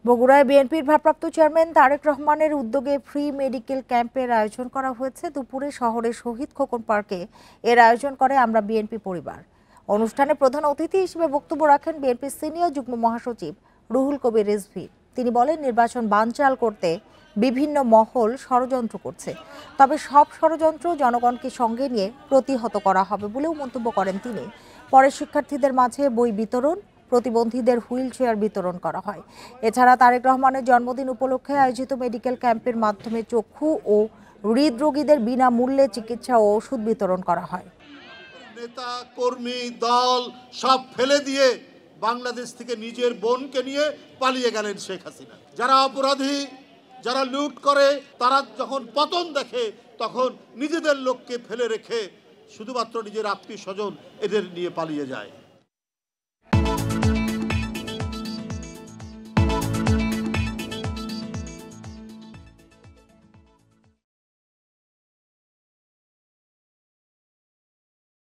বগুড়ায় বিএনপির ভারপ্রাপ্ত চেয়ারম্যান তারেক রহমানের উদ্যোগে ফ্রি মেডিকেল ক্যাম্পের আয়োজন করা হয়েছে। দুপুরে শহরের শহীদ খোকন পার্কে এর আয়োজন করে আমরা বিএনপি পরিবার। অনুষ্ঠানে প্রধান অতিথি হিসেবে বক্তব্য রাখেন বিএনপির সিনিয়র যুগ্ম মহাসচিব রুহুল কবির রিজভী। তিনি বলেন, নির্বাচন বানচাল করতে বিভিন্ন মহল ষড়যন্ত্র করছে, তবে সব ষড়যন্ত্র জনগণকে সঙ্গে নিয়ে প্রতিহত করা হবে বলেও মন্তব্য করেন তিনি। পরে শিক্ষার্থীদের মাঝে বই বিতরণ, প্রতিবন্ধীদের হুইল চেয়ার বিতরণ করা হয়। এছাড়া তারেক রহমানের জন্মদিন উপলক্ষে আয়োজিত মেডিকেল ক্যাম্পের মাধ্যমে চক্ষু ও হৃদরোগীদের বিনামূল্যে চিকিৎসা ও ওষুধ বিতরণ করা হয়। নেতা কর্মী দল সব ফেলে দিয়ে বাংলাদেশ থেকে নিজের বোনকে নিয়ে পালিয়ে গেলেন শেখ হাসিনা। যারা অপরাধী, যারা লুট করে, তারা যখন পতন দেখে তখন নিজেদের লোককে ফেলে রেখে শুধুমাত্র নিজের আত্মীয় স্বজন এদের নিয়ে পালিয়ে যায়।